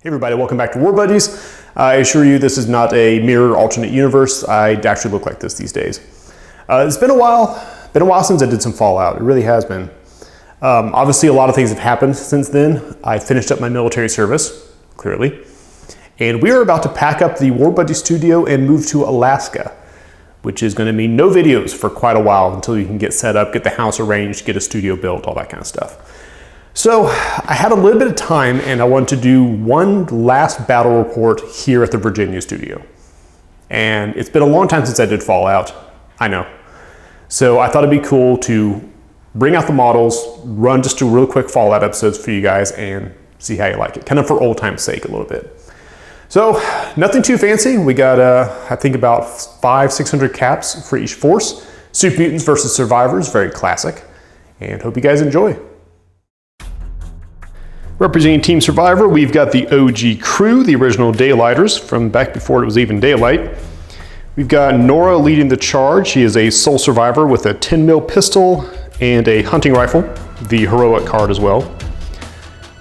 Hey everybody, welcome back to War Budgies. I assure you this is not a mirror alternate universe. I actually look like this these days. It's been a while since I did some Fallout. It really has been. Obviously a lot of things have happened since then. I finished up my military service, clearly. And we are about to pack up the War Budgies studio and move to Alaska, which is going to mean no videos for quite a while until you can get set up, get the house arranged, get a studio built, all that kind of stuff. So I had a little bit of time and I wanted to do one last battle report here at the Virginia studio. And it's been a long time since I did Fallout, I know. So I thought it'd be cool to bring out the models, run just a real quick Fallout episodes for you guys and see how you like it, kind of for old time's sake a little bit. So nothing too fancy. We got, I think about 500-600 caps for each force. Super Mutants versus Survivors, very classic. And hope you guys enjoy. Representing Team Survivor, we've got the OG crew, the original Daylighters from back before it was even daylight. We've got Nora leading the charge. She is a sole survivor with a 10mm pistol and a hunting rifle, the heroic card as well.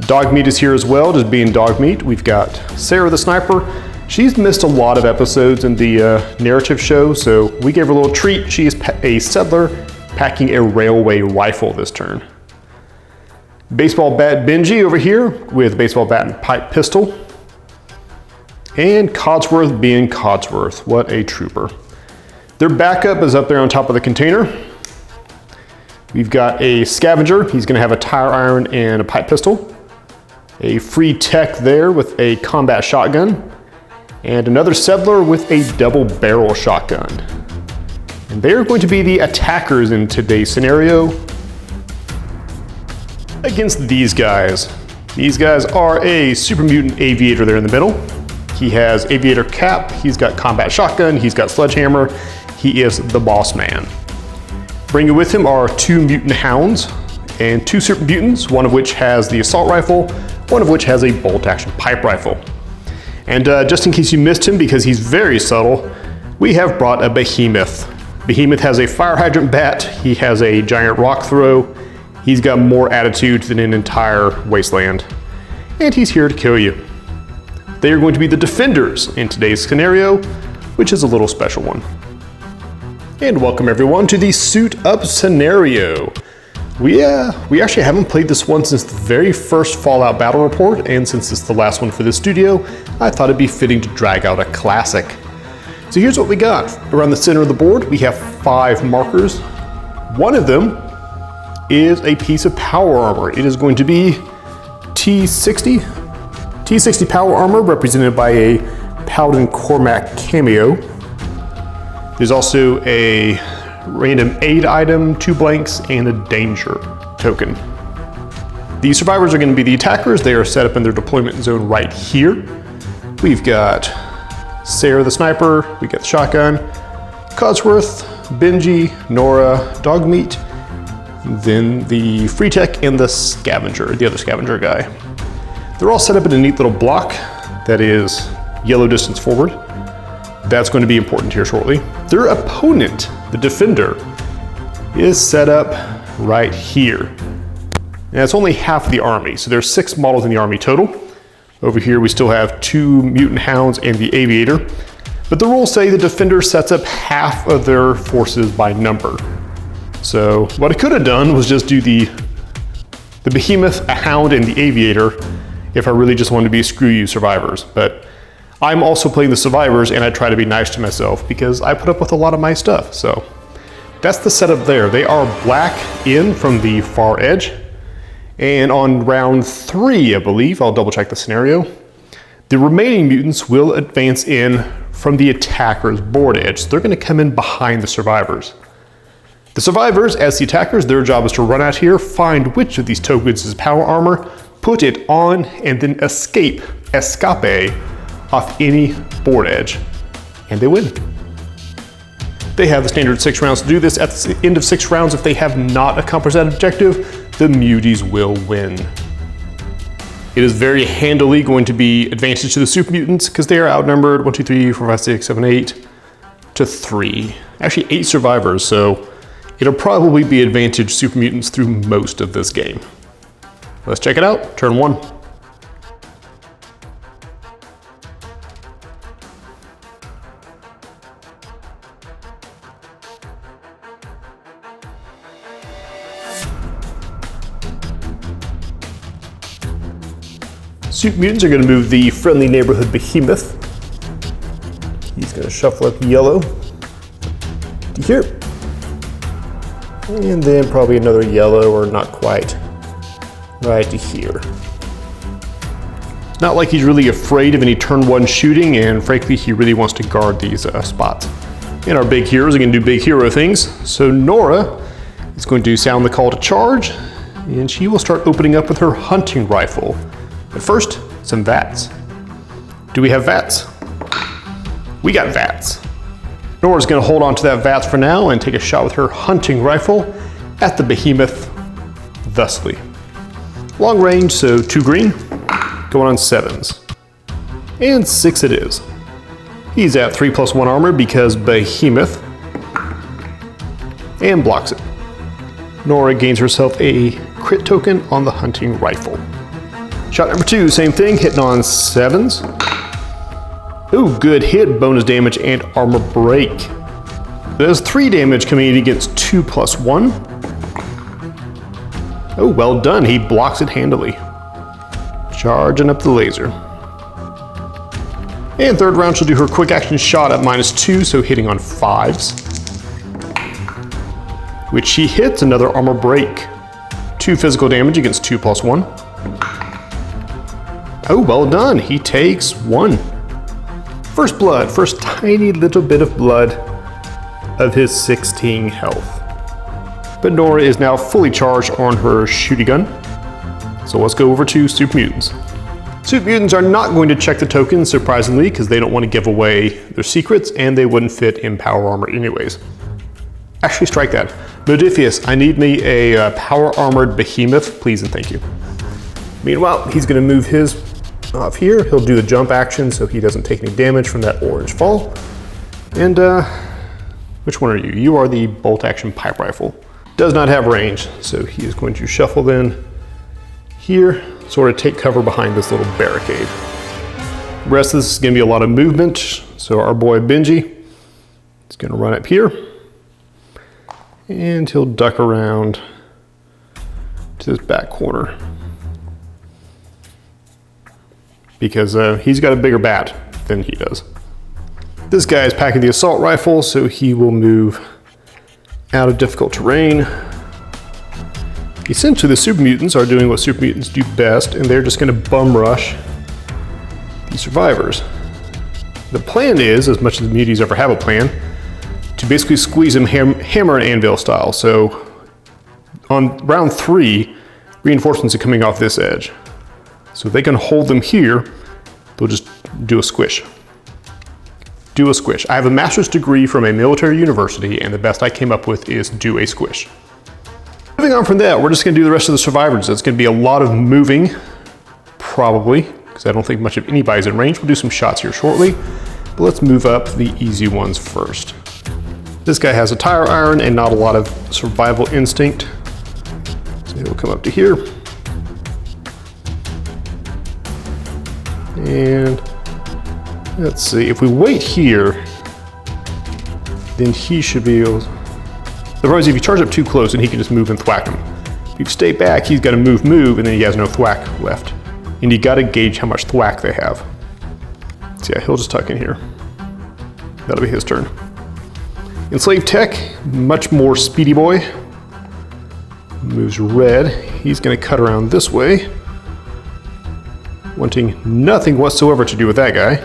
Dogmeat is here as well, just being Dogmeat. We've got Sarah the sniper. She's missed a lot of episodes in the narrative show, so we gave her a little treat. She is a settler packing a railway rifle this turn. Baseball bat Benji over here with baseball bat and pipe pistol. And Codsworth being Codsworth. What a trooper. Their backup is up there on top of the container. We've got a scavenger. He's going to have a tire iron and a pipe pistol. A free tech there with a combat shotgun. And another settler with a double barrel shotgun. And they're going to be the attackers in today's scenario against these guys. These guys are a super mutant aviator there in the middle. He has aviator cap, he's got combat shotgun, he's got sledgehammer, he is the boss man. Bringing with him are 2 mutant hounds and 2 super mutants, one of which has the assault rifle, one of which has a bolt action pipe rifle. And just in case you missed him, because he's very subtle, we have brought a Behemoth. Behemoth has a fire hydrant bat, he has a giant rock throw, he's got more attitude than an entire Wasteland, and he's here to kill you. They are going to be the defenders in today's scenario, which is a little special one. And welcome everyone to the Suit Up scenario. We actually haven't played this one since the very first Fallout battle report, and since it's the last one for this studio, I thought it'd be fitting to drag out a classic. So here's what we got. Around the center of the board, we have 5 markers. One of them is a piece of power armor. It is going to be T60 power armor, represented by a Paladin Cormac cameo. There's also a random aid item, 2 blanks, and a danger token. The survivors are going to be the attackers. They are set up in their deployment zone right here. We've got Sarah the sniper, we got the shotgun, Codsworth, Benji, Nora, Dogmeat, then the free tech and the scavenger, the other scavenger guy. They're all set up in a neat little block that is yellow distance forward. That's going to be important here shortly. Their opponent, the defender, is set up right here. And it's only half the army, so there's 6 models in the army total. Over here we still have 2 mutant hounds and the aviator. But the rules say the defender sets up half of their forces by number. So what I could have done was just do the Behemoth, a hound, and the aviator if I really just wanted to be screw you survivors. But I'm also playing the survivors and I try to be nice to myself because I put up with a lot of my stuff. So that's the setup there. They are black in from the far edge. And on round 3, I believe, I'll double check the scenario, the remaining mutants will advance in from the attacker's board edge. So they're going to come in behind the survivors. The survivors, as the attackers, their job is to run out here, find which of these tokens is power armor, put it on, and then escape off any board edge, and they win. They have the standard 6 rounds to do this. At the end of 6 rounds, if they have not accomplished that objective, the muties will win. It is very handily going to be advantage to the super mutants because they are outnumbered 1, 2, 3, 4, 5, 6, 7, 8 to 3. Actually 8 survivors, so it'll probably be advantage super mutants through most of this game. Let's check it out. Turn 1. Super Mutants are going to move the friendly neighborhood Behemoth. He's going to shuffle up yellow to here. And then probably another yellow, or not quite, right to here. It's not like he's really afraid of any turn one shooting, and frankly, he really wants to guard these spots. And our big heroes are going to do big hero things. So Nora is going to sound the call to charge, and she will start opening up with her hunting rifle. But first, some VATs. Do we have VATs? We got VATs. Nora's going to hold on to that VATs for now and take a shot with her hunting rifle at the Behemoth thusly. Long range, so 2 green, going on 7s. And 6 it is. He's at 3+1 armor because Behemoth, and blocks it. Nora gains herself a crit token on the hunting rifle. Shot number 2, same thing, hitting on 7s. Ooh, good hit, bonus damage and armor break. There's 3 damage coming in against 2+1. Oh, well done, he blocks it handily. Charging up the laser. And third round, she'll do her quick action shot at -2, so hitting on 5s. Which she hits, another armor break. 2 physical damage against 2+1. Oh, well done, he takes 1. First blood, first tiny little bit of blood of his 16 health. But Nora is now fully charged on her shooty gun. So let's go over to Super Mutants. Super Mutants are not going to check the tokens, surprisingly, because they don't want to give away their secrets, and they wouldn't fit in power armor anyways. Actually, strike that. Modifius, I need me a power armored Behemoth, please and thank you. Meanwhile, he's going to move his off here. He'll do the jump action so he doesn't take any damage from that orange fall. And which one are you? You are the bolt action pipe rifle. Does not have range, so he is going to shuffle then here, sort of take cover behind this little barricade. The rest of this is going to be a lot of movement, so our boy Benji is going to run up here, and he'll duck around to this back corner. Because he's got a bigger bat than he does. This guy is packing the assault rifle, so he will move out of difficult terrain. Essentially, the Super Mutants are doing what Super Mutants do best, and they're just going to bum rush the survivors. The plan is, as much as the Muties ever have a plan, to basically squeeze them hammer and anvil style. So on round 3, reinforcements are coming off this edge. So if they can hold them here, they'll just do a squish. Do a squish. I have a master's degree from a military university, and the best I came up with is do a squish. Moving on from that, we're just gonna do the rest of the survivors. It's gonna be a lot of moving, probably, because I don't think much of anybody's in range. We'll do some shots here shortly, but let's move up the easy ones first. This guy has a tire iron and not a lot of survival instinct. So he'll come up to here. And let's see, if we wait here, then he should be able to... The problem is if you charge up too close, then he can just move and thwack him. If you stay back, he's got to move, and then he has no thwack left. And you got to gauge how much thwack they have. So yeah, he'll just tuck in here. That'll be his turn. Enslaved Tech, much more speedy boy. Moves red. He's going to cut around this way, wanting nothing whatsoever to do with that guy.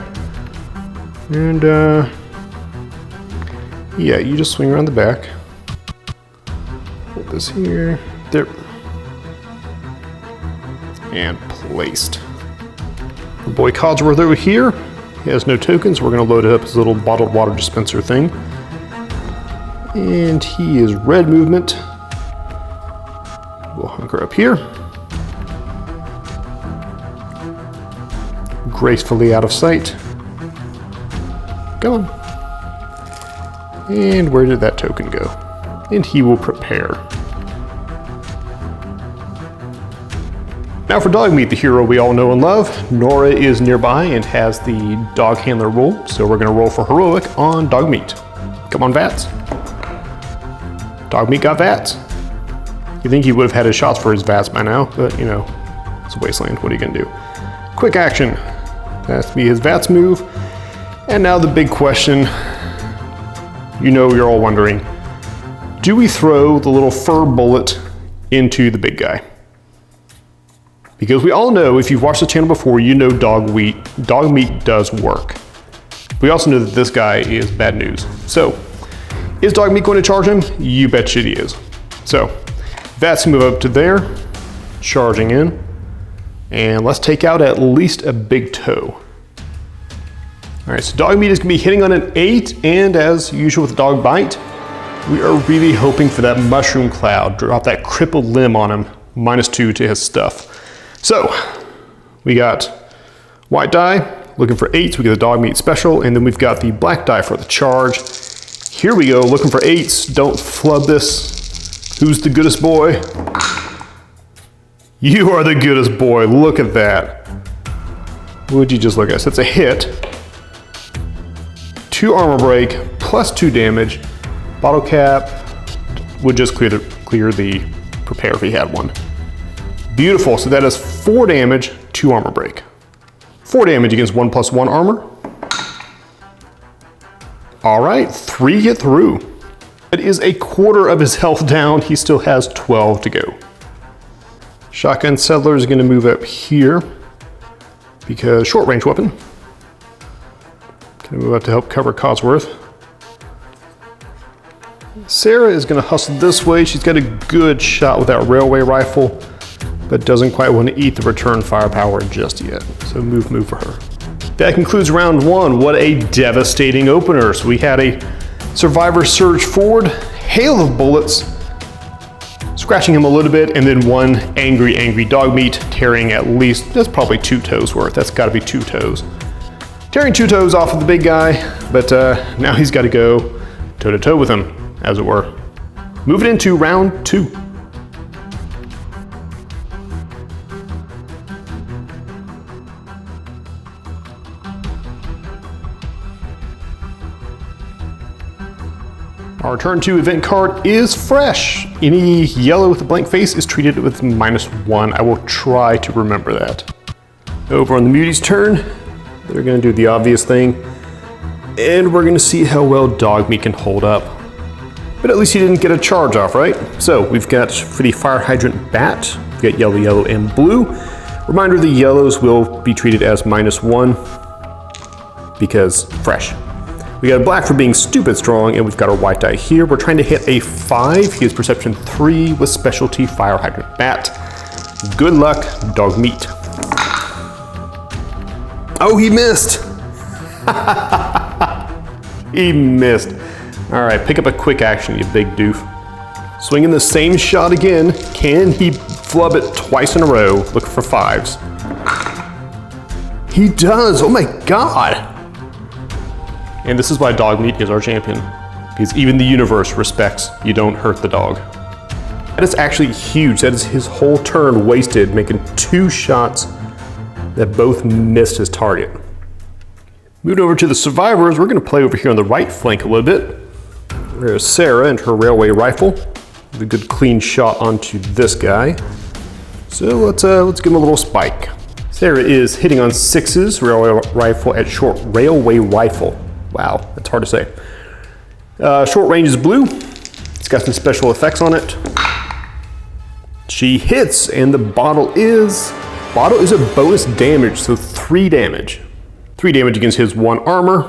And yeah, you just swing around the back. Hold this here, there. And placed. Our boy Codsworth over here, he has no tokens. We're gonna load it up his little bottled water dispenser thing. And he is red movement. We'll hunker up here. Gracefully out of sight. Go on. And where did that token go? And he will prepare. Now for dog meat, the hero we all know and love. Nora is nearby and has the dog handler role, so we're gonna roll for heroic on dog meat. Come on, Vats. Dog meat got Vats. You think he would have had his shots for his Vats by now, but you know, it's a Wasteland, what are you gonna do? Quick action. That's to be his VATS move. And now the big question, you know you're all wondering, do we throw the little fur bullet into the big guy? Because we all know, if you've watched the channel before, you know dog meat does work. We also know that this guy is bad news. So, is dog meat going to charge him? You betcha he is. So, VATS move up to there, charging in, and let's take out at least a big toe. All right, so dog meat is gonna be hitting on an 8, and as usual with dog bite, we are really hoping for that mushroom cloud, drop that crippled limb on him, -2 to his stuff. So, we got white die, looking for 8s, we get the dog meat special, and then we've got the black die for the charge. Here we go, looking for 8s, don't flub this. Who's the goodest boy? You are the goodest boy, look at that. Would you just look at this? It's a hit. 2 armor break, +2 damage. Bottle cap would just clear the prepare if he had one. Beautiful, so that is 4 damage, 2 armor break. 4 damage against 1+1 armor. All right, 3 get through. It is a quarter of his health down. He still has 12 to go. Shotgun Settler is gonna move up here because short range weapon. Gonna move up to help cover Cosworth. Sarah is gonna hustle this way. She's got a good shot with that railway rifle, but doesn't quite want to eat the return firepower just yet. So move for her. That concludes round 1. What a devastating opener. So we had a survivor surge forward, hail of bullets, scratching him a little bit, and then one angry dog meat tearing at least, that's probably 2 toes worth. That's gotta be 2 toes. Tearing 2 toes off of the big guy, but now he's gotta go toe to toe with him, as it were. Moving into round 2. Our turn 2 event card is fresh. Any yellow with a blank face is treated with -1. I will try to remember that. Over on the Muties' turn, they're gonna do the obvious thing, and we're gonna see how well dog meat can hold up. But at least he didn't get a charge off, right? So we've got, for the fire hydrant bat, we've got yellow, yellow, and blue. Reminder, the yellows will be treated as -1 because fresh. We got a black for being stupid strong, and we've got our white die here. We're trying to hit a 5. He has perception 3 with specialty fire hydrant bat. Good luck, dog meat. Oh, he missed. He missed. All right, pick up a quick action, you big doof. Swinging the same shot again. Can he flub it twice in a row? Look for 5s. He does, oh my God. And this is why dog meat is our champion. Because even the universe respects you don't hurt the dog. That is actually huge. That is his whole turn wasted making 2 shots that both missed his target. Moving over to the survivors, we're gonna play over here on the right flank a little bit. There's Sarah and her railway rifle. With a good clean shot onto this guy. So let's give him a little spike. Sarah is hitting on 6s, railway rifle at short railway rifle. Wow, that's hard to say. Short range is blue. It's got some special effects on it. She hits, and the bottle is a bonus damage, so 3 damage. 3 damage against his 1 armor.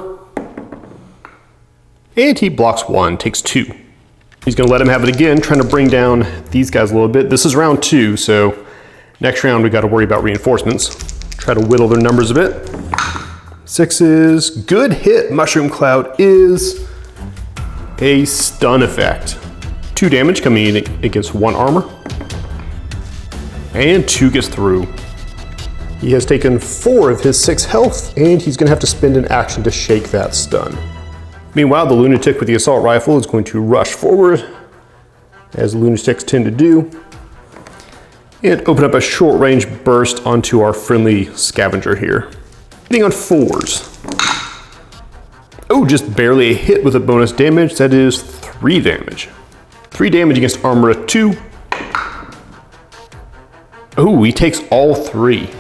And he blocks 1, takes 2. He's gonna let him have it again, trying to bring down these guys a little bit. This is round 2, so next round we gotta worry about reinforcements. Try to whittle their numbers a bit. 6s, good hit. Mushroom Cloud is a stun effect. 2 damage coming in against 1 armor. And 2 gets through. He has taken 4 of his 6 health, and he's gonna have to spend an action to shake that stun. Meanwhile, the lunatic with the assault rifle is going to rush forward, as lunatics tend to do, and open up a short range burst onto our friendly scavenger here. Hitting on 4s. Oh, just barely a hit with a bonus damage. That is 3 damage. 3 damage against armor at 2. Oh, he takes all 3.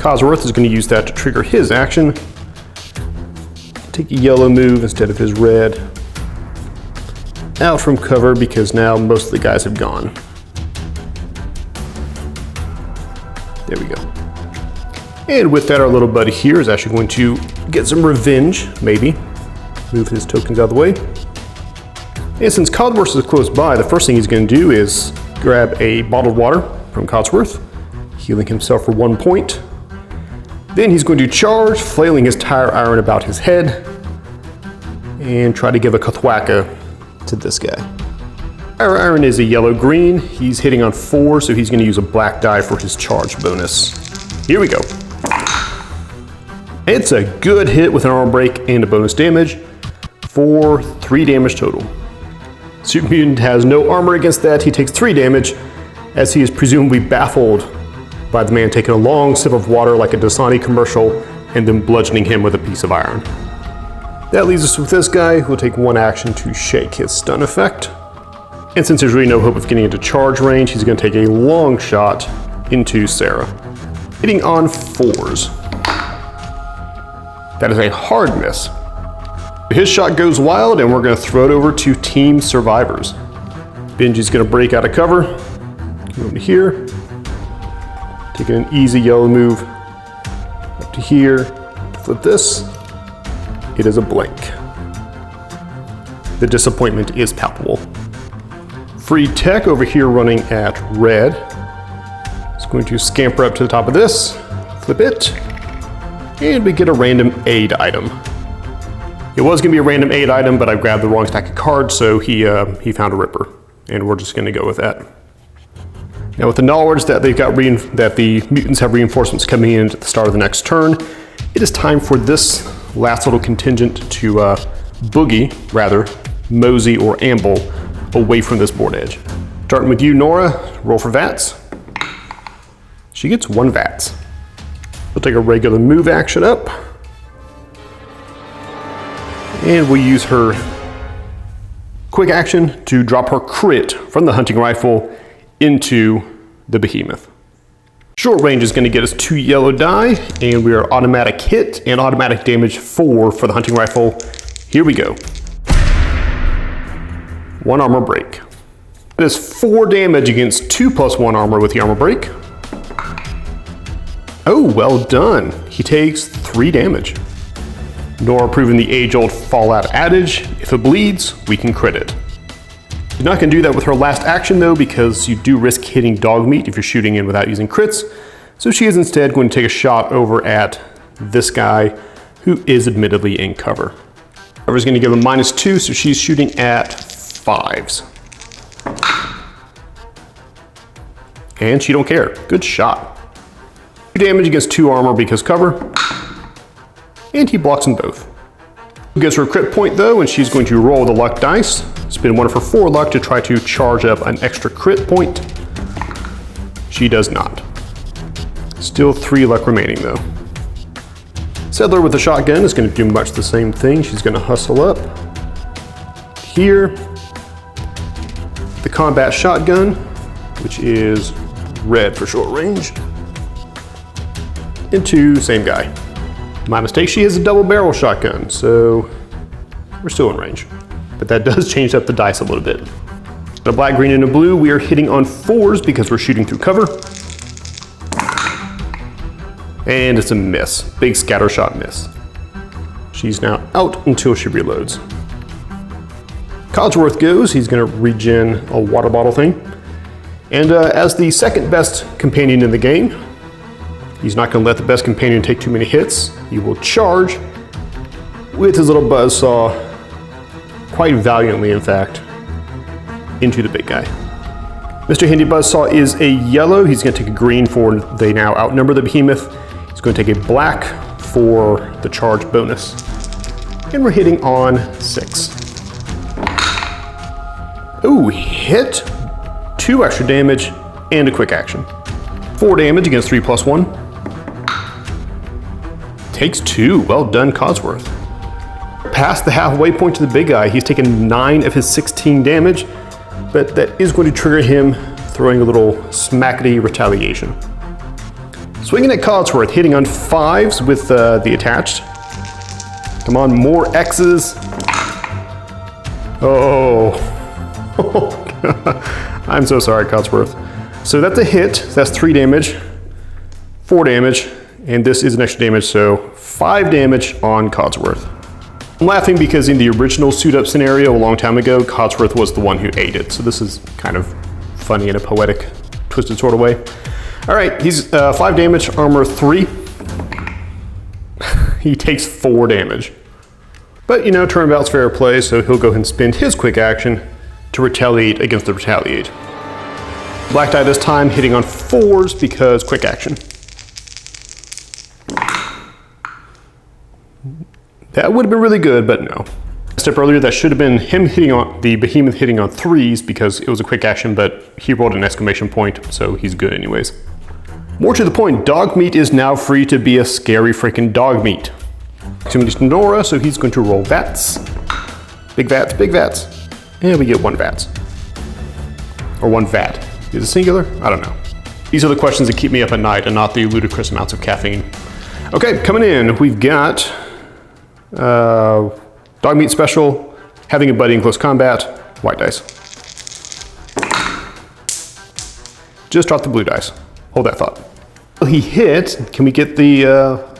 Cosworth is going to use that to trigger his action. Take a yellow move instead of his red. Out from cover because now most of the guys have gone. There we go. And with that, our little buddy here is actually going to get some revenge, maybe. Move his tokens out of the way. And since Cosworth is close by, the first thing he's going to do is grab a bottled water from Cosworth, healing himself for 1 point. Then he's going to charge, flailing his tire iron about his head, and try to give a Kathwaka to this guy. Tire iron is a yellow-green. He's hitting on 4, so he's going to use a black die for his charge bonus. Here we go. It's a good hit with an armor break and a bonus damage for 3 damage total. Super Mutant has no armor against that. He takes 3 damage as he is presumably baffled by the man taking a long sip of water like a Dasani commercial and then bludgeoning him with a piece of iron. That leaves us with this guy who will take 1 action to shake his stun effect. And since there's really no hope of getting into charge range, he's going to take a long shot into Sarah, hitting on 4s. That is a hard miss. His shot goes wild, and we're going to throw it over to Team Survivors. Benji's going to break out of cover. Come over to here. Taking an easy yellow move up to here. Flip this. It is a blink. The disappointment is palpable. Free tech over here running at red. It's going to scamper up to the top of this. Flip it. And we get a random aid item. It was going to be a random aid item, but I grabbed the wrong stack of cards, so he found a ripper. And we're just going to go with that. Now with the knowledge that that the mutants have reinforcements coming in at the start of the next turn, it is time for this last little contingent to mosey or amble away from this board edge. Starting with you, Nora, roll for VATS. She gets 1 VATS. We'll take a regular move action up. And we'll use her quick action to drop her crit from the hunting rifle into the behemoth. Short range is going to get us 2 yellow die, and we are automatic hit and automatic damage 4 for the hunting rifle. Here we go. 1 armor break. That is 4 damage against 2+1 armor with the armor break. Oh, well done. He takes 3 damage. Nora proving the age-old Fallout adage, if it bleeds, we can crit it. She's not going to do that with her last action though, because you do risk hitting dog meat if you're shooting in without using crits. So she is instead going to take a shot over at this guy who is admittedly in cover. Cover's going to give him -2, so she's shooting at 5s. And she don't care. Good shot. 2 damage against 2 armor because cover. And he blocks them both. Gives her a crit point though, and she's going to roll the luck dice. Spend 1 of her 4 luck to try to charge up an extra crit point. She does not. Still 3 luck remaining though. Settler with the shotgun is going to do much the same thing. She's going to hustle up here. The combat shotgun, which is red for short range. Into same guy. My mistake, she has a double barrel shotgun, so we're still in range. But that does change up the dice a little bit. A black, green, and a blue, we are hitting on 4s because we're shooting through cover. And it's a miss. Big scatter shot miss. She's now out until she reloads. Codsworth goes. He's going to regen a water bottle thing. And as the second best companion in the game, he's not going to let the best companion take too many hits. He will charge with his little buzzsaw, quite valiantly in fact, into the big guy. Mr. Handy Buzzsaw is a yellow. He's going to take a green for they now outnumber the behemoth. He's going to take a black for the charge bonus. And we're hitting on 6. Ooh, hit. 2 extra damage and a quick action. 4 damage against 3+1. Takes 2. Well done, Codsworth. Past the halfway point to the big guy. He's taken 9 of his 16 damage, but that is going to trigger him throwing a little smackety retaliation. Switch Swinging at Codsworth, hitting on 5s with the attached. Come on, more X's. Oh. I'm so sorry, Codsworth. So that's a hit. That's 3 damage, 4 damage, and this is an extra damage, so 5 damage on Codsworth. I'm laughing because in the original suit-up scenario a long time ago, Codsworth was the one who ate it, so this is kind of funny in a poetic, twisted sort of way. All right, he's 5 damage, armor 3. He takes 4 damage. But, you know, turnabout's fair play, so he'll go ahead and spend his quick action to retaliate against the retaliate. Black die this time, hitting on 4s because quick action. That would have been really good, but no. A step earlier, that should have been him hitting on the behemoth hitting on 3s because it was a quick action, but he rolled an exclamation point, so he's good anyways. More to the point, dog meat is now free to be a scary freaking dog meat. Proximity to Nora, so he's going to roll VATS. Big VATS, big VATS. And we get 1 VATS. Or 1 VAT. Is it singular? I don't know. These are the questions that keep me up at night and not the ludicrous amounts of caffeine. Okay, coming in, we've got dog meat special, having a buddy in close combat, white dice. Just drop the blue dice. Hold that thought. He hit. Can we get the,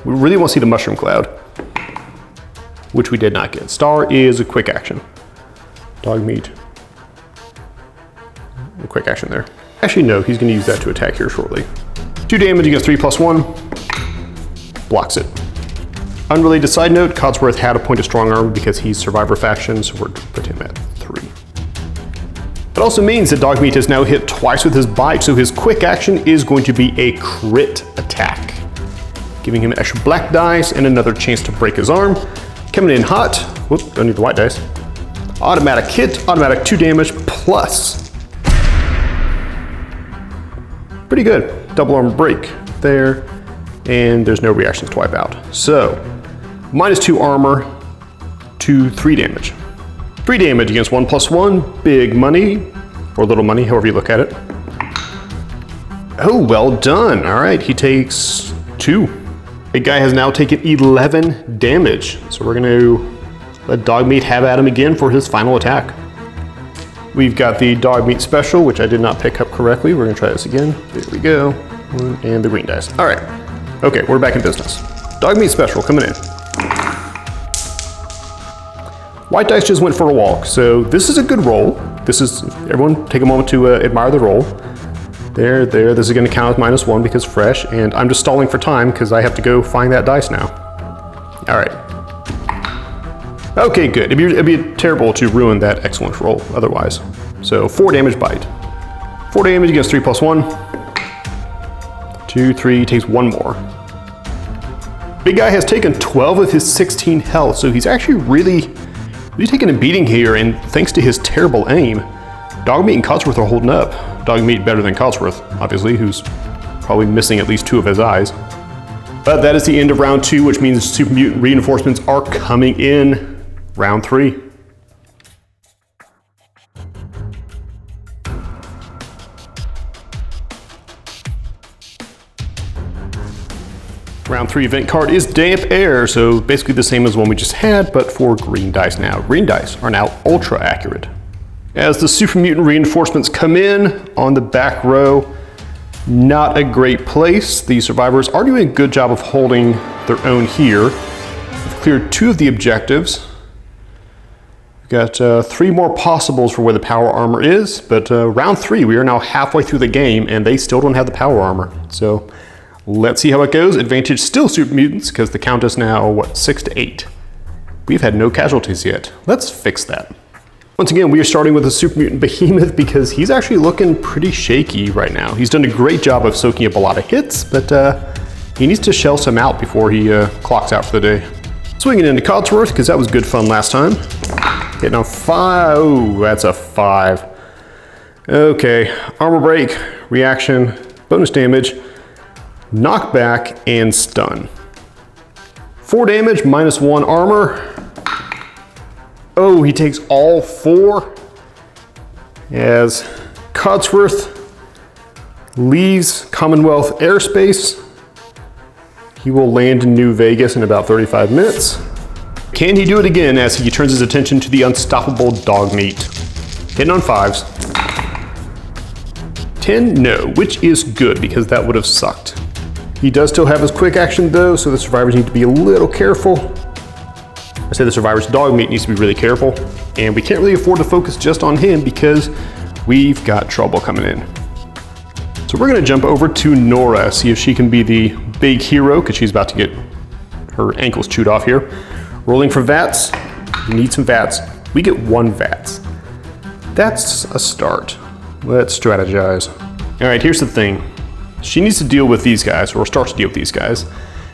we really want to see the mushroom cloud, which we did not get. Star is a quick action. Dog meat. A quick action there. Actually, no, he's going to use that to attack here shortly. 2 damage against 3+1. Blocks it. Unrelated side note, Codsworth had a point of strong arm because he's survivor faction, so we're putting him at 3. It also means that Dogmeat has now hit twice with his bite, so his quick action is going to be a crit attack, giving him an extra black dice and another chance to break his arm. Coming in hot. Whoop, don't need the white dice. Automatic hit, automatic 2 damage plus. Pretty good. Double armor break there, and there's no reactions to wipe out. So, -2 armor to 3 damage. 3 damage against 1+1, big money, or little money, however you look at it. Oh, well done. All right, he takes 2. Big guy has now taken 11 damage. So we're gonna let Dogmeat have at him again for his final attack. We've got the Dogmeat special, which I did not pick up correctly. We're gonna try this again. There we go. And the green dice. All right. Okay, we're back in business. Dogmeat special coming in. White dice just went for a walk, so this is a good roll. This is, everyone take a moment to admire the roll. There, this is gonna count as -1 because fresh, and I'm just stalling for time because I have to go find that dice now. All right. Okay, good. It'd be terrible to ruin that excellent roll otherwise. So 4 damage bite. 4 damage against 3+1. 2, 3, takes 1 more. Big guy has taken 12 of his 16 health, so he's actually really taking a beating here, and thanks to his terrible aim, Dogmeat and Codsworth are holding up. Dogmeat better than Codsworth, obviously, who's probably missing at least 2 of his eyes. But that is the end of round 2, which means Super Mutant reinforcements are coming in. Round 3. Round 3 event card is Damp Air, so basically the same as one we just had, but for green dice now. Green dice are now ultra accurate. As the Super Mutant reinforcements come in on the back row, not a great place. The survivors are doing a good job of holding their own here. We've cleared 2 of the objectives. We've got 3 more possibles for where the power armor is, but round 3, we are now halfway through the game and they still don't have the power armor. So let's see how it goes. Advantage still Super Mutants because the count is now, what, 6 to 8. We've had no casualties yet. Let's fix that. Once again, we are starting with a Super Mutant Behemoth because he's actually looking pretty shaky right now. He's done a great job of soaking up a lot of hits, but he needs to shell some out before he clocks out for the day. Swinging into Codsworth because that was good fun last time. Hitting on 5. Oh, that's a 5. Okay, armor break, reaction, bonus damage, knockback, and stun. 4 damage, -1 armor. Oh, he takes all 4 as Codsworth leaves Commonwealth airspace He will land in New Vegas in about 35 minutes. Can he do it again as he turns his attention to the unstoppable dog meat? Hitting on 5s. 10, no, which is good because that would have sucked. He does still have his quick action though, so the survivors need to be a little careful. I say the survivor's dog meat needs to be really careful, and we can't really afford to focus just on him because we've got trouble coming in. So we're gonna jump over to Nora, see if she can be the big hero, because she's about to get her ankles chewed off here. Rolling for VATS, we need some VATS. We get 1 VATS. That's a start. Let's strategize. All right, here's the thing. She needs to deal with these guys, or start to deal with these guys.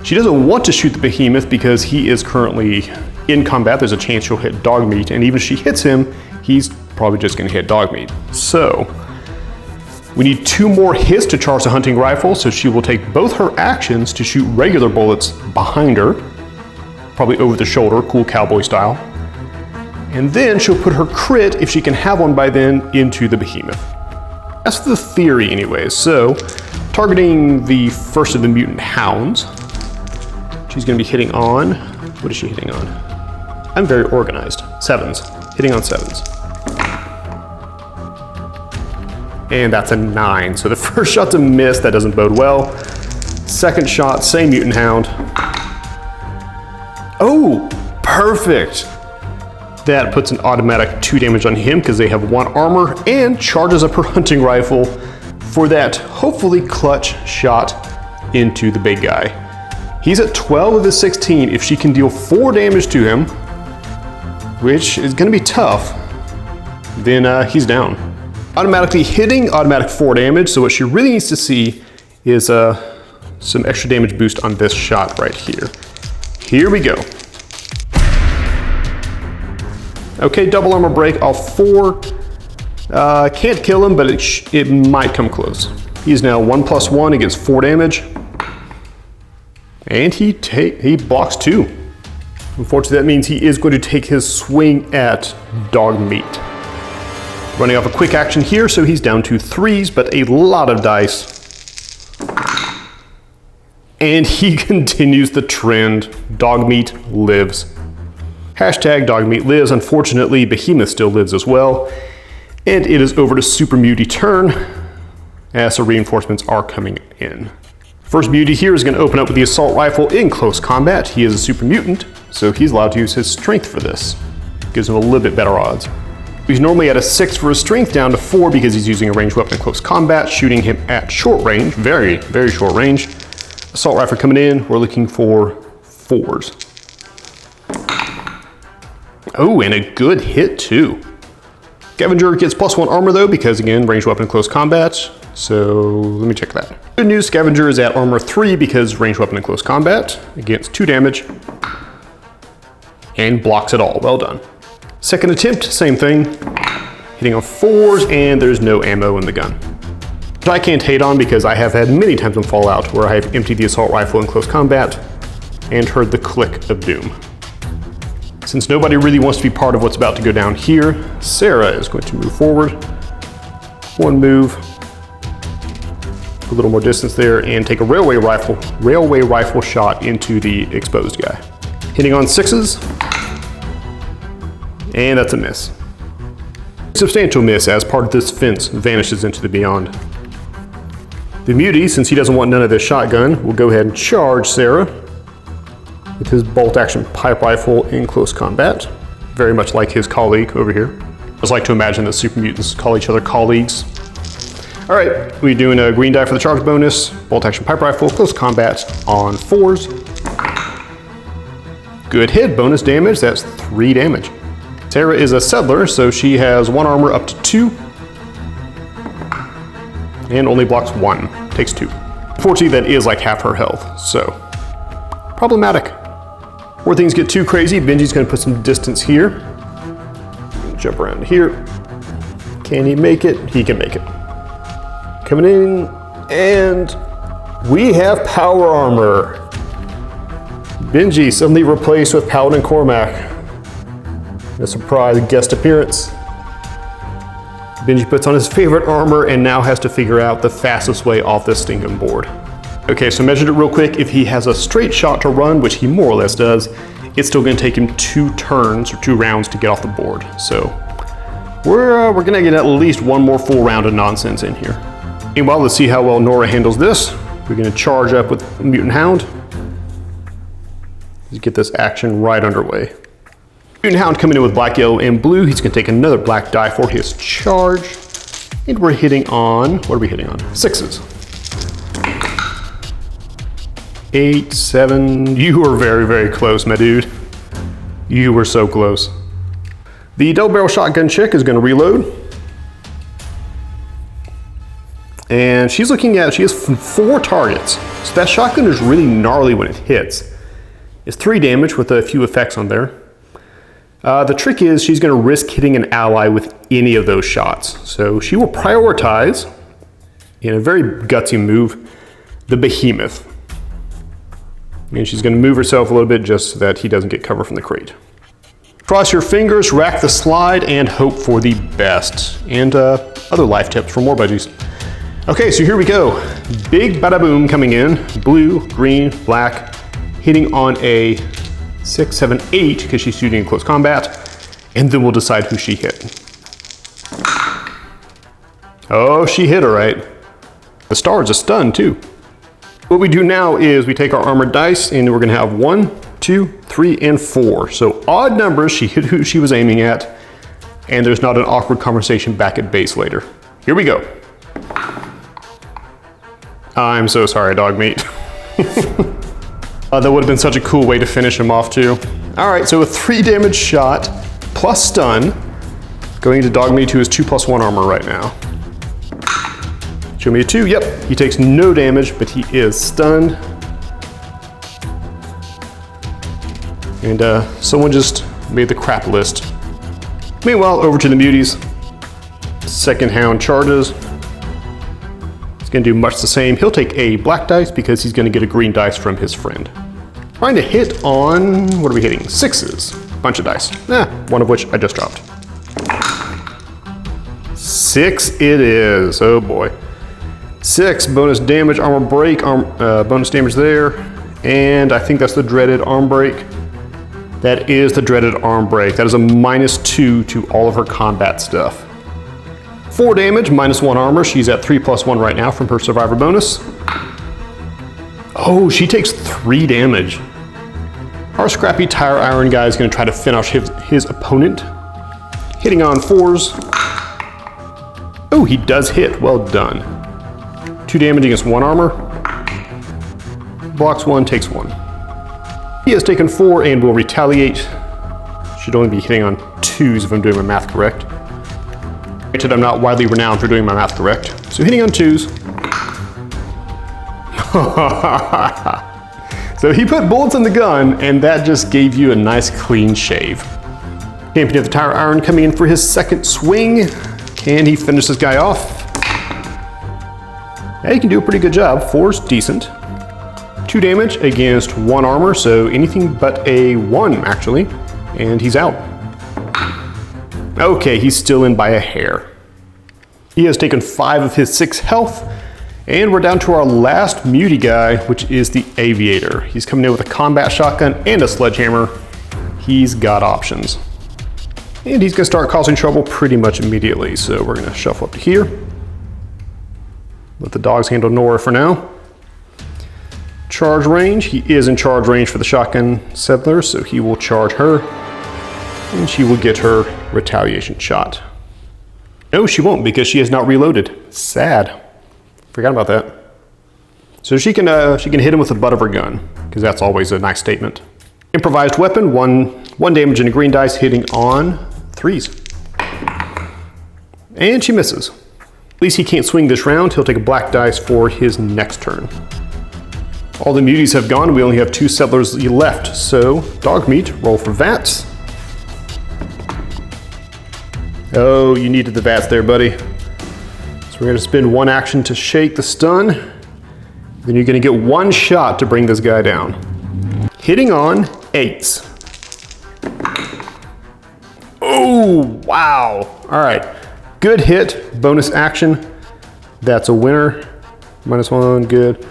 She doesn't want to shoot the behemoth because he is currently in combat. There's a chance she'll hit dog meat, and even if she hits him, he's probably just gonna hit dog meat. So, we need 2 more hits to charge the hunting rifle, so she will take both her actions to shoot regular bullets behind her, probably over the shoulder, cool cowboy style. And then she'll put her crit, if she can have one by then, into the behemoth. That's the theory anyways. So, targeting the first of the mutant hounds, she's gonna be hitting on, what is she hitting on? I'm very organized. 7s, hitting on 7s. And that's a 9. So the first shot's a miss, that doesn't bode well. Second shot, same mutant hound. Oh, perfect. That puts an automatic 2 damage on him because they have 1 armor and charges up her hunting rifle for that hopefully clutch shot into the big guy. He's at 12 of his 16. If she can deal 4 damage to him, which is gonna be tough, then he's down. Automatically hitting, automatic 4 damage. So what she really needs to see is some extra damage boost on this shot right here. Here we go. Okay, double armor break, all 4. Can't kill him, but it might come close. He's now 1+1, he gets 4 damage. And he blocks 2. Unfortunately, that means he is going to take his swing at dog meat. Running off a quick action here, so he's down to 3s, but a lot of dice. And he continues the trend. Dog meat lives. Hashtag dog meat lives. Unfortunately, behemoth still lives as well. And it is over to Super Mutie turn, as the reinforcements are coming in. First Mutie here is going to open up with the assault rifle in close combat. He is a super mutant, so he's allowed to use his strength for this. Gives him a little bit better odds. He's normally at a 6 for his strength, down to 4 because he's using a ranged weapon in close combat, shooting him at short range, very, very short range. Assault rifle coming in, we're looking for 4s. Oh, and a good hit too. Scavenger gets +1 armor though, because again, ranged weapon in close combat. So let me check that. Good news, Scavenger is at armor 3 because ranged weapon in close combat. Against 2 damage. And blocks it all, well done. Second attempt, same thing. Hitting on 4s, and there's no ammo in the gun. Which I can't hate on because I have had many times in Fallout where I have emptied the assault rifle in close combat and heard the click of doom. Since nobody really wants to be part of what's about to go down here, Sarah is going to move forward. 1 move, a little more distance there, and take a railway rifle shot into the exposed guy. Hitting on 6s, and that's a miss. Substantial miss as part of this fence vanishes into the beyond. The Mutie, since he doesn't want none of this shotgun, will go ahead and charge Sarah with his bolt action pipe rifle in close combat. Very much like his colleague over here. I just like to imagine that super mutants call each other colleagues. All right, we're doing a green die for the charge bonus, bolt action pipe rifle, close combat on 4s. Good hit, bonus damage, that's 3 damage. Sarah is a settler, so she has 1 armor up to 2. And only blocks 1, takes 2. Unfortunately, that is like half her health, so problematic. Before things get too crazy, Benji's gonna put some distance here. Jump around here. Can he make it? He can make it. Coming in, and we have power armor. Benji suddenly replaced with Paladin Cormac. A surprise guest appearance. Benji puts on his favorite armor and now has to figure out the fastest way off this stinking board. Okay, so measured it real quick. If he has a straight shot to run, which he more or less does, it's still gonna take him 2 turns or 2 rounds to get off the board. So we're gonna get at least one more full round of nonsense in here. Meanwhile, let's see how well Nora handles this. We're gonna charge up with Mutant Hound. Let's get this action right underway. Mutant Hound coming in with black, yellow, and blue. He's gonna take another black die for his charge. And we're hitting on, what are we hitting on? 6s. 8, 7, you were very, very close, my dude. You were so close. The double barrel shotgun chick is gonna reload. And she has 4 targets. So that shotgun is really gnarly when it hits. It's 3 damage with a few effects on there. The trick is she's gonna risk hitting an ally with any of those shots. So she will prioritize, in a very gutsy move, the Behemoth. And she's gonna move herself a little bit just so that he doesn't get cover from the crate. Cross your fingers, rack the slide, and hope for the best. And other life tips from War Budgies. Okay, so here we go. Big bada boom coming in. Blue, green, black, hitting on a 6, 7, 8, because she's shooting in close combat. And then we'll decide who she hit. Oh, she hit her right. The star is a stun too. What we do now is we take our armored dice and we're gonna have 1, 2, 3, and 4. So odd numbers, she hit who she was aiming at, and there's not an awkward conversation back at base later. Here we go. I'm so sorry, dog meat. That would have been such a cool way to finish him off too. All right, so a 3 damage shot plus stun, going to dog meat, who is 2+1 armor right now. Show me a 2, yep. He takes no damage, but he is stunned. And someone just made the crap list. Meanwhile, over to the muties. Second hound charges. He's gonna do much the same. He'll take a black dice because he's gonna get a green dice from his friend. Trying to hit on, what are we hitting? 6s, bunch of dice. One of which I just dropped. 6 it is, oh boy. 6 bonus damage, armor break, bonus damage there. And I think that's the dreaded arm break. That is the dreaded arm break. That is a -2 to all of her combat stuff. 4 damage, -1 armor. She's at 3+1 right now from her survivor bonus. Oh, she takes 3 damage. Our scrappy tire iron guy is gonna try to finish his opponent. Hitting on 4s. Oh, he does hit, well done. 2 damage against 1 armor. Blocks 1, takes 1. He has taken 4 and will retaliate. Should only be hitting on 2s if I'm doing my math correct. Granted, I'm not widely renowned for doing my math correct. So hitting on 2s. So he put bullets in the gun and that just gave you a nice clean shave. Champion of the Tire Iron coming in for his second swing. Can he finish this guy off? Yeah, he can do a pretty good job. 4's decent. 2 damage against 1 armor, so anything but a 1 actually, and he's out. Okay, he's still in by a hair. He has taken 5 of his 6 health, and we're down to our last mutie guy, which is the Aviator. He's coming in with a combat shotgun and a sledgehammer. He's got options. And he's gonna start causing trouble pretty much immediately, so we're gonna shuffle up to here. Let the dogs handle Nora for now. Charge range, he is in charge range for the shotgun settler, so he will charge her, and she will get her retaliation shot. No, she won't because she has not reloaded. Sad. Forgot about that. So she can hit him with the butt of her gun, because that's always a nice statement. Improvised weapon, one damage and a green dice, hitting on 3s. And she misses. At least he can't swing this round. He'll take a black dice for his next turn. All the muties have gone. We only have 2 settlers left. So dog meat, roll for VATS. Oh, you needed the VATS there, buddy. So we're gonna spend 1 action to shake the stun. Then you're gonna get 1 shot to bring this guy down. Hitting on 8s. Oh, wow. All right, good hit, bonus action. That's a winner. -1, good.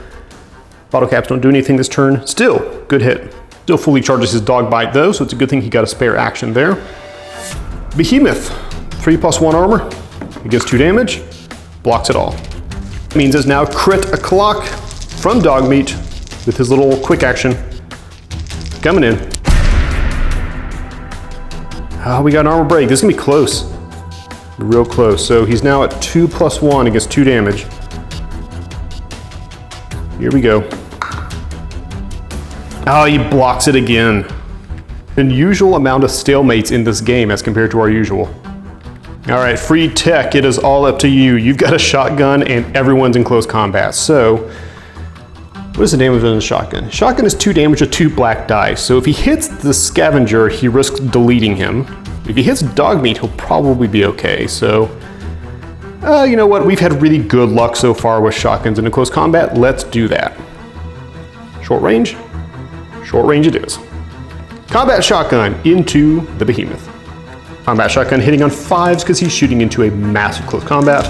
Bottle caps don't do anything this turn. Still, good hit. Still fully charges his dog bite though, so it's a good thing he got a spare action there. Behemoth, 3+1 armor, against 2 damage, blocks it all. Means it's now crit o'clock from Dogmeat with his little quick action coming in. Oh, we got an armor break. This is gonna be close. Real close. So he's now at 2+1 against 2 damage. Here we go. Oh, he blocks it again. Unusual amount of stalemates in this game as compared to our usual. All right, free tech, it is all up to you. You've got a shotgun and everyone's in close combat. So, what is the damage on the shotgun? Shotgun is 2 damage with 2 black dice. So if he hits the scavenger, he risks deleting him. If he hits Dogmeat, he'll probably be okay. So, you know what? We've had really good luck so far with shotguns in close combat. Let's do that. Short range? Short range it is. Combat shotgun into the Behemoth. Combat shotgun hitting on 5s because he's shooting into a massive close combat.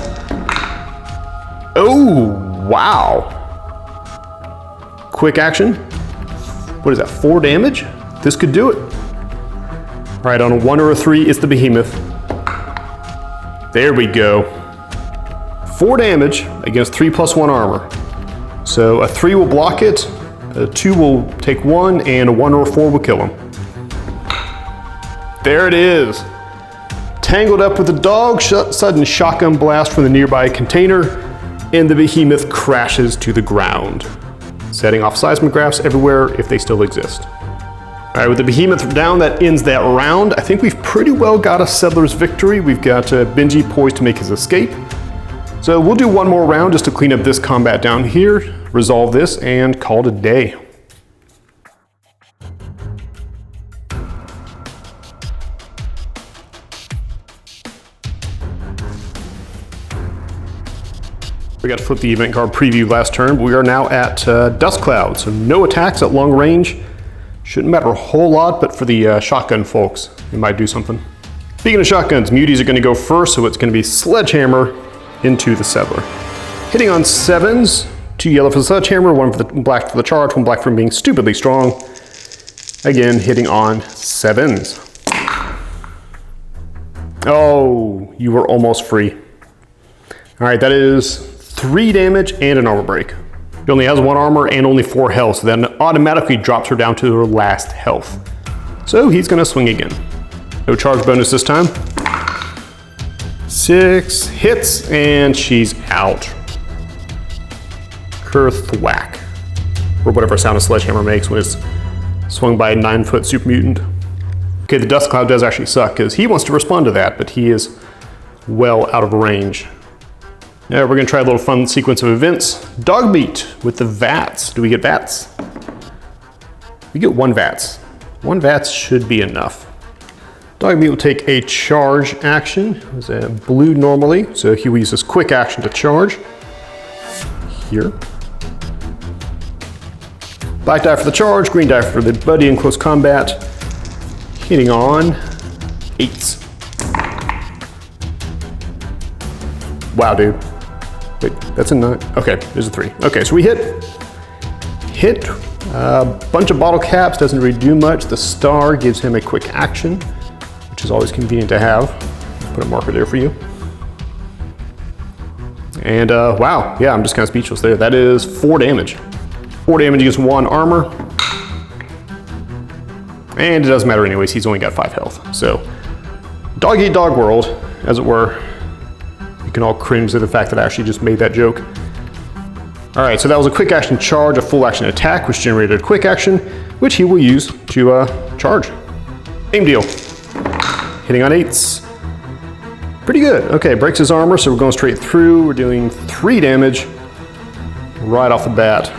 Oh, wow. Quick action. What is that, 4 damage? This could do it. All right, on a 1 or a 3, it's the Behemoth. There we go. 4 damage against 3+1 armor. So a 3 will block it, a 2 will take 1, and a 1 or a 4 will kill him. There it is. Tangled up with the dog, sudden shotgun blast from the nearby container, and the Behemoth crashes to the ground, setting off seismographs everywhere if they still exist. All right, with the Behemoth down, that ends that round. I think we've pretty well got a Settler's victory. We've got Benji poised to make his escape. So we'll do one more round just to clean up this combat down here, resolve this, and call it a day. We got to flip the event card preview last turn, but we are now at Dust Cloud, so no attacks at long range. Shouldn't matter a whole lot, but for the shotgun folks, it might do something. Speaking of shotguns, muties are going to go first, so it's going to be Sledgehammer into the Settler. Hitting on 7s, 2 yellow for the Sledgehammer, 1 for the black for the charge, 1 black for being stupidly strong. Again, hitting on 7s. Oh, you were almost free. All right, that is 3 damage and an armor break. She only has 1 armor and only 4 health, so that automatically drops her down to her last health. So he's gonna swing again. No charge bonus this time. 6 hits, and she's out. Kerthwack, or whatever sound a sledgehammer makes when it's swung by a 9-foot super mutant. Okay, the Dust Cloud does actually suck, because he wants to respond to that, but he is well out of range. Now we're gonna try a little fun sequence of events. Dogmeat with the VATS. Do we get VATS? We get 1 VATS. 1 VATS should be enough. Dogmeat will take a charge action. It's a blue normally, so he will use his quick action to charge. Here. Black die for the charge, green die for the buddy in close combat. Hitting on 8s. Wow, dude. Wait, that's a 9. Okay, there's a 3. Okay, so we hit. A bunch of bottle caps, doesn't really do much. The star gives him a quick action, which is always convenient to have. Put a marker there for you. And wow, yeah, I'm just kind of speechless there. That is 4 damage. 4 damage against 1 armor. And it doesn't matter anyways, he's only got 5 health. So, dog eat dog world, as it were. You can all cringe at the fact that I actually just made that joke. All right, so that was a quick action charge, a full action attack, which generated a quick action, which he will use to charge. Same deal. Hitting on 8s. Pretty good. Okay, breaks his armor, so we're going straight through. We're doing 3 damage right off the bat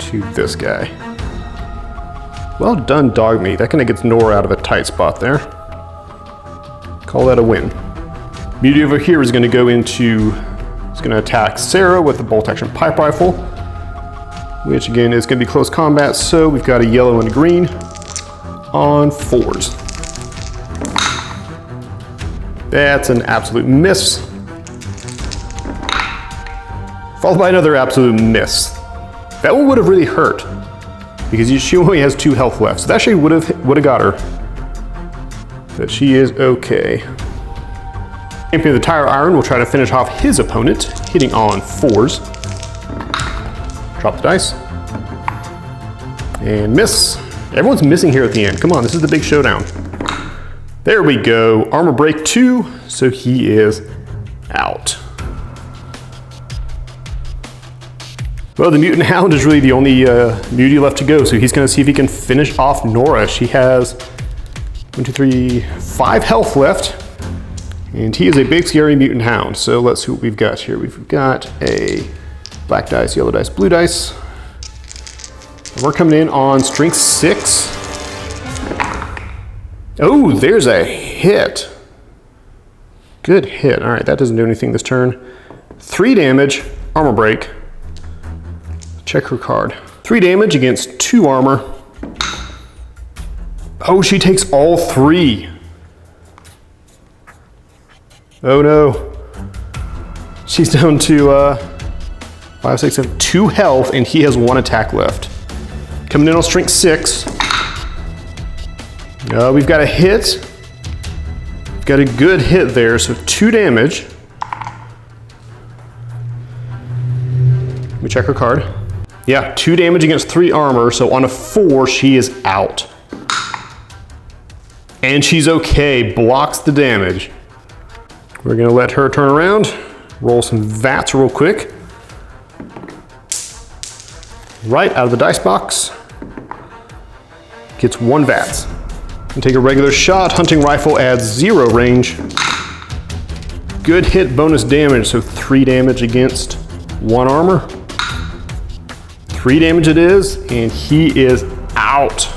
to this guy. Well done, Dogmeat. That kind of gets Nora out of a tight spot there. Call that a win. Mutie over here is going to go into, he's going to attack Sarah with the bolt action pipe rifle, which again is going to be close combat, so we've got a yellow and a green on 4s. That's an absolute miss. Followed by another absolute miss. That one would have really hurt because she only has 2 health left. So that actually would have got her. But she is okay. Champion of the Tire Iron will try to finish off his opponent, hitting on 4s. Drop the dice. And miss. Everyone's missing here at the end. Come on, this is the big showdown. There we go. Armor break 2, so he is out. Well, the Mutant Hound is really the only mutie left to go, so he's gonna see if he can finish off Nora. She has 1, 2, 3, 5 health left, and he is a big scary Mutant Hound. So let's see what we've got here. We've got a black dice, yellow dice, blue dice. And we're coming in on strength 6. Oh, there's a hit. Good hit. All right, that doesn't do anything this turn. 3 damage, armor break. Check her card. 3 damage against 2 armor. Oh, she takes all 3. Oh no. She's down to 5, 6, 7, 2 health, and he has 1 attack left. Coming in on strength 6. We've got a hit. We've got a good hit there, so 2 damage. Let me check her card. Yeah, 2 damage against 3 armor, so on a 4, she is out. And she's okay, blocks the damage. We're gonna let her turn around, roll some VATS real quick. Right out of the dice box. Gets 1 VATS. And take a regular shot, hunting rifle adds 0 range. Good hit, bonus damage, so 3 damage against 1 armor. 3 damage it is, and he is out.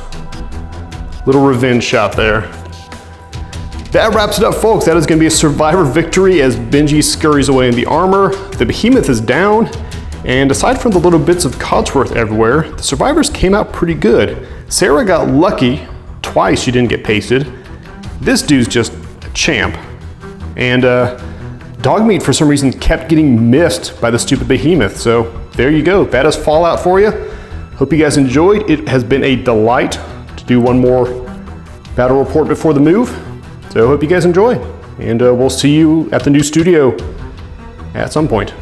Little revenge shot there. That wraps it up, folks. That is going to be a survivor victory as Benji scurries away in the armor. The behemoth is down, and aside from the little bits of Codsworth everywhere, the survivors came out pretty good. Sarah got lucky. Twice she didn't get pasted. This dude's just a champ. And Dogmeat, for some reason, kept getting missed by the stupid behemoth. So there you go. That is Fallout for you. Hope you guys enjoyed. It has been a delight to do one more battle report before the move. So I hope you guys enjoy. And we'll see you at the new studio at some point.